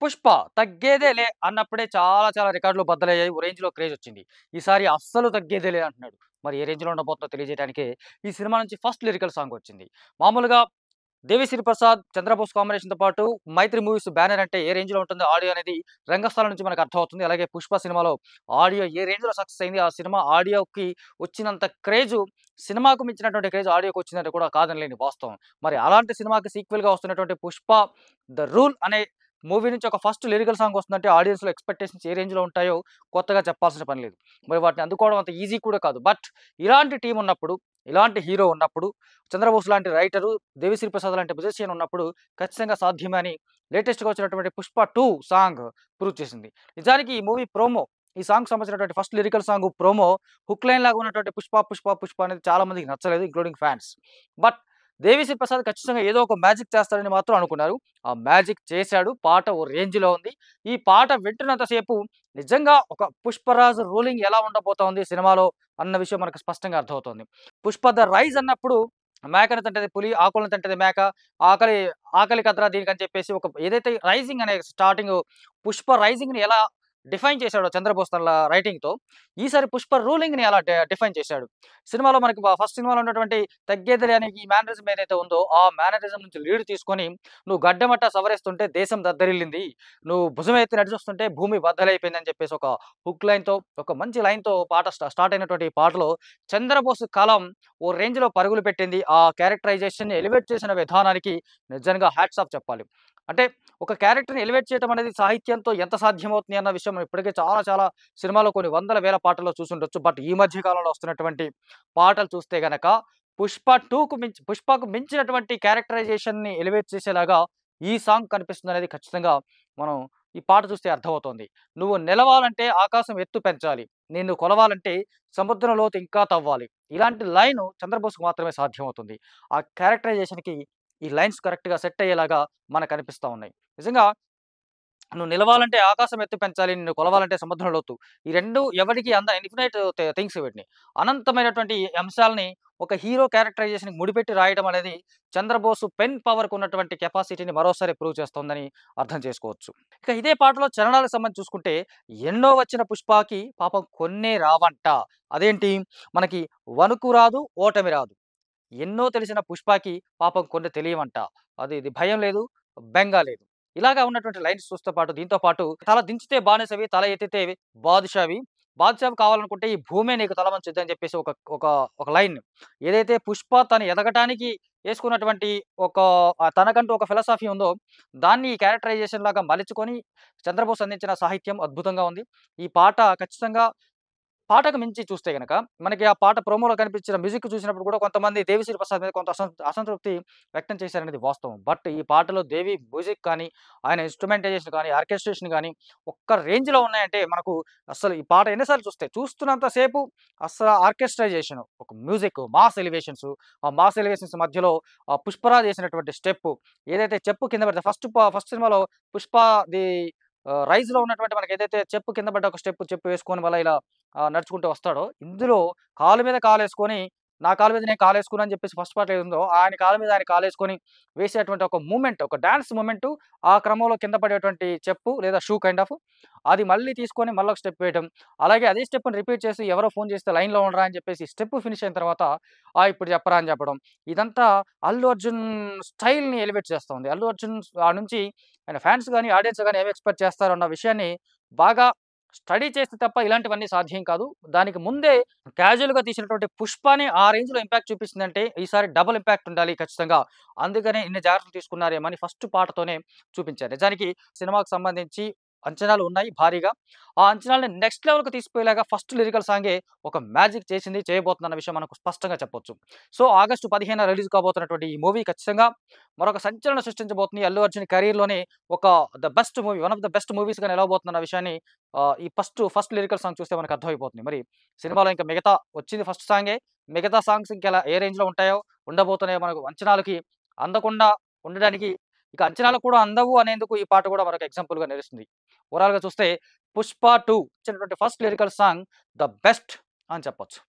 'పుష్ప' తగ్గేదేలే అన్నప్పుడే చాలా చాలా రికార్డులు బద్దలయ్యాయి. ఓ రేంజ్‌లో క్రేజొచ్చింది. ఈసారి అస్సలు తగ్గేదేలే అంటున్నాడు. మరి ఏ రేంజ్‌లో ఉండబోతుందో తెలియజేయడానికే ఈ సినిమా నుంచి ఫస్ట్ లిరికల్ సాంగొచ్చింది. మామూలుగా 'దేవిశ్రీ ప్రసాద్', 'చంద్రబోస్' కాంబినేషన్‌తో పాటు 'మైత్రి మూవీస్' బ్యానర్ అంటే ఏ రేంజ్‌లో ఉంటుందో ఆడియో అనేది రంగస్థలం నుంచి మనకు అర్థమవుతుంది. అలాగే 'పుష్ప' సినిమాలో ఆడియో ఏ రేంజ్‌లో సక్సెస్ అయింది. ఆ సినిమా ఆడియోకి వచ్చినంత క్రేజు సినిమాకు మించినటువంటి క్రేజ్ ఆడియోకి వచ్చిందంటే కూడా కాదనలేని వాస్తవం. మరి అలాంటి సినిమాకి సీక్వెల్‌గా వస్తున్నటువంటి 'పుష్ప ద రూల్' అనే మూవీ నుంచి ఒక ఫస్ట్ లిరికల్ సాంగ్ వస్తుందంటే ఆడియన్స్‌లో ఎక్స్‌పెక్టేషన్స్ ఏ రేంజ్‌లో ఉంటాయో కొత్తగా చెప్పాల్సిన పని లేదు. మరి వాటిని అందుకోవడం అంత ఈజీ కూడా కాదు. బట్ ఇలాంటి టీమ్ ఉన్నప్పుడు, ఇలాంటి హీరో ఉన్నప్పుడు, 'చంద్రబోస్' లాంటి రైటరు, 'దేవిశ్రీ ప్రసాద్' లాంటి మ్యూజిషియన్ ఉన్నప్పుడు ఖచ్చితంగా సాధ్యమే అని లేటెస్ట్‌గా వచ్చినటువంటి 'పుష్ప 2' సాంగ్ ప్రూవ్ చేసింది. నిజానికి ఈ మూవీ ప్రోమో, ఈ సాంగ్‌కి సంబంధించినటువంటి first lyrical song promo hook line లాగా ఉన్నటువంటి 'పుష్ప పుష్ప పుష్ప' అనేది చాలా మందికి నచ్చలేదు including fans. But 'Devi Sri Prasad' ఖచ్చితంగా ఏదో ఒక మ్యాజిక్ చేస్తాడని మాత్రం అనుకున్నారు. ఆ మ్యాజిక్ చేశాడు. పాట ఓ రేంజ్‌లో ఉంది. ఈ పాట వింటున్నంత సేపు నిజంగా ఒక 'పుష్పరాజ్' రూలింగ్ ఎలా ఉండబోతోంది సినిమాలో అన్న విషయం మనకు స్పష్టంగా అర్థమవుతోంది. 'పుష్ప ద రైజ్' అన్నప్పుడు మేకని తింటది పులి, ఆకులను తింటది మేక, ఆకలి ఆకలి కదరా దీనికని చెప్పేసి ఒక ఏదైతే రైజింగ్ అనే స్టార్టింగ్ 'పుష్ప రైజింగ్‌ని' ఎలా డిఫైన్ చేశాడో 'చంద్రబోస్' తన రైటింగ్‌తో, ఈసారి 'పుష్ప రూలింగ్‌ని' ఎలా డిఫైన్ చేశాడు. సినిమాలో మనకి ఫస్ట్ సినిమాలో ఉన్నటువంటి తగ్గేదిలే అనే ఈ మేనరిజం ఏదైతే ఉందో, ఆ మేనరిజం నుంచి లీడ్ తీసుకొని, "నువ్వు గడ్డమట్ట సవరిస్తుంటే దేశం దద్దరిల్లింది. నువ్వు భుజం ఎత్తి నడిచొస్తుంటే భూమి బద్దలైపోయిందని" చెప్పేసి ఒక హుక్ లైన్‌తో, ఒక మంచి లైన్‌తో పాట స్టార్ట్ అయినటువంటి ఈ పాటలో 'చంద్రబోస్' కలం ఓ రేంజ్‌లో పరుగులు పెట్టింది. ఆ క్యారెక్టరైజేషన్‌ని ఎలివేట్ చేసిన విధానానికి నిజంగా హ్యాట్స్ ఆఫ్ చెప్పాలి. అంటే ఒక క్యారెక్టర్‌ని ఎలివేట్ చేయటం అనేది సాహిత్యంతో ఎంత సాధ్యమవుతుంది అన్న విషయం మనం ఇప్పటికే చాలా చాలా సినిమాలో కొన్ని వందల వేల పాటల్లో చూసుండొచ్చు. బట్ ఈ మధ్య కాలంలో వస్తున్నటువంటి పాటలు చూస్తే గనక 'పుష్పకు' మించినటువంటి క్యారెక్టరైజేషన్‌ని ఎలివేట్ చేసేలాగా ఈ సాంగ్ కనిపిస్తుందనేది ఖచ్చితంగా మనం ఈ పాట చూస్తే అర్థమవుతోంది. "నువ్వు నిలవాలంటే ఆకాశం ఎత్తు పెంచాలి. నిన్ను కొలవాలంటే సముద్రం లోతు ఇంకా తవ్వాలి." ఇలాంటి లైను 'చంద్రబోస్‌కు' మాత్రమే సాధ్యమవుతుంది. ఆ క్యారెక్టరైజేషన్‌కి ఈ లైన్స్ కరెక్ట్‌గా సెట్ అయ్యేలాగా మనకనిపిస్తా ఉన్నాయి. నిజంగా నువ్వు నిలవాలంటే ఆకాశం ఎత్తు పెంచాలి. నిన్ను కొలవాలంటే సముద్రం లోతు. ఈ 2 ఎవరికీ ఇన్ఫినైట్ థింగ్స్ వీటిని. అనంతమైనటువంటి అంశాల్ని ఒక హీరో క్యారెక్టరైజేషన్‌కి ముడిపెట్టి రాయడం అనేది 'చంద్రబోసు' పెన్ పవర్‌కు ఉన్నటువంటి కెపాసిటీని మరోసారి ప్రూవ్ చేస్తోందని అర్థం చేసుకోవచ్చు. ఇక ఇదే పాటలో చరణాలకు సంబంధించి చూసుకుంటే, ఎన్నో వచ్చిన పుష్పకి పాపం కొన్నే రావంట. అదేంటి మనకి వణుకు రాదు, ఓటమి రాదు. ఎన్నో తెలిసిన పుష్పకి పాపం కొన్ని తెలియవంట. అది ఇది భయం లేదు, బెంగ లేదు. ఇలాగా ఉన్నటువంటి లైన్స్ చూస్తో పాటు దీంతో పాటు తల దించితే బానిసవి, తల ఎత్తితే బాదుషావి. బాదుషావి కావాలనుకుంటే ఈ భూమే నీకు తల వంచుద్ది అని చెప్పేసి ఒక ఒక ఒక లైన్. ఏదైతే పుష్ప తను ఎదగటానికి యేసుకున్నటువంటి ఒక తనకంటూ ఒక ఫిలాసఫీ ఉందో, దాన్ని ఈ క్యారెక్టరైజేషన్ లాగా మలుచుకొని చంద్రబోస్ అందించిన సాహిత్యం అద్భుతంగా ఉంది. ఈ పాట ఖచ్చితంగా పాటకు మించి చూస్తే గనక, మనకి ఆ పాట ప్రోమోలో కనిపించిన మ్యూజిక్ చూసినప్పుడు కూడా కొంతమంది 'దేవిశ్రీ ప్రసాద్' మీద కొంత అసంతృప్తి వ్యక్తం చేశారనేది వాస్తవం. బట్ ఈ పాటలో దేవి మ్యూజిక్ కానీ, ఆయన ఇన్‌స్ట్రుమెంటైజేషన్ కానీ, ఆర్కెస్ట్రేషన్ గానీ, ఒక్క రేంజ్‌లో ఉన్నాయంటే మనకు అస్సలు ఈ పాట ఎన్ని సార్లు చూస్తున్నంత సేపు అస్సల ఆర్కెస్ట్రైజేషన్, ఒక మ్యూజిక్, మాస్ ఎలివేషన్స్, ఆ మాస్ ఎలివేషన్స్ మధ్యలో 'పుష్పరాజ్' ఏసినటువంటి స్టెప్పు, ఏదైతే చెప్పు కింద పడితే ఫస్ట్ సినిమాలో 'పుష్ప రైజ్‌లో' ఉన్నటువంటి మనకేదైతే చెప్పు కింద పడ్డ ఒక చెప్పు వేసుకొని మళ్ళా ఇలా నడుచుకుంటూ వస్తాడో, ఇందులో కాలు మీద కాలేసుకొని, నా కాలు మీద నేను కాలేసుకున్నా అని చెప్పేసి ఫస్ట్ పార్ట్‌లో ఏదుందో, ఆయన కాలు మీద ఆయన కాలేసుకొని వేసేటువంటి ఒక మూవ్‌మెంట్, ఒక డాన్స్ మూవ్‌మెంటు, ఆ క్రమంలో కింద పడేటువంటి చెప్పు లేదా షూ కైండ్ ఆఫ్, అది మళ్ళీ తీసుకొని మళ్ళొక స్టెప్ వేయటం. అలాగే అదే స్టెప్‌ని రిపీట్ చేసి ఎవరో ఫోన్ చేస్తే లైన్‌లో ఉండరా అని చెప్పేసి స్టెప్ ఫినిష్ అయిన తర్వాత, ఇప్పుడు చెప్పరా అని చెప్పడం. ఇదంతా అల్లు అర్జున్ స్టైల్‌ని ఎలివేట్ చేస్తా ఉంది. అల్లు అర్జున్ నుంచి ఆయన ఫ్యాన్స్ గాని, ఆడియన్స్ గాని ఏమి ఎక్స్‌పెక్ట్ చేస్తారన్న విషయాన్ని బాగా స్టడీ చేస్తే తప్ప ఇలాంటివన్నీ సాధ్యం కాదు. దానికి ముందే క్యాజుయల్‌గా తీసినటువంటి 'పుష్పని' ఆ రేంజ్‌లో ఇంపాక్ట్ చూపిస్తుందంటే, ఈసారి డబుల్ ఇంపాక్ట్ ఉండాలి ఖచ్చితంగా. అందుకనే ఇన్ని జాగ్రత్తలు తీసుకున్నారేమో అని ఫస్ట్ పాటతోనే చూపించారు. నిజానికి సినిమాకు సంబంధించి అంచనాలు ఉన్నాయి భారీగా. ఆ అంచనాలని నెక్స్ట్ లెవెల్‌కి తీసుకుపోయేలాగా ఫస్ట్ లిరికల్ సాంగే ఒక మ్యాజిక్ చేసింది, చేయబోతుందన్న విషయం మనకు స్పష్టంగా చెప్పొచ్చు. సో, ఆగస్టు 15న రిలీజ్ కాబోతున్నటువంటి ఈ మూవీ ఖచ్చితంగా మరొక సంచలనం సృష్టించబోతుంది. అల్లు అర్జున్ కెరియర్‌లోనే ఒక best movie, one of the best మూవీస్‌గా నిలవబోతుందన్న విషయాన్ని ఈ ఫస్ట్ లిరికల్ సాంగ్ చూస్తే మనకు అర్థమైపోతుంది. మరి సినిమాలో ఇంకా మిగతా వచ్చింది ఫస్ట్ సాంగే. మిగతా సాంగ్స్ ఇంకెలా ఏ రేంజ్‌లో ఉంటాయో, ఉండబోతున్నాయో మనకు అంచనాలకి అందకుండా ఉండడానికి, ఇక అంచనాలకు కూడా అందవు అనేందుకు ఈ పాట కూడా మనకు ఎగ్జాంపుల్‌గా నిలుస్తుంది. ఓవరాల్‌గా చూస్తే 'పుష్ప 2' ఇచ్చినటువంటి first lyrical song the best అని చెప్పొచ్చు.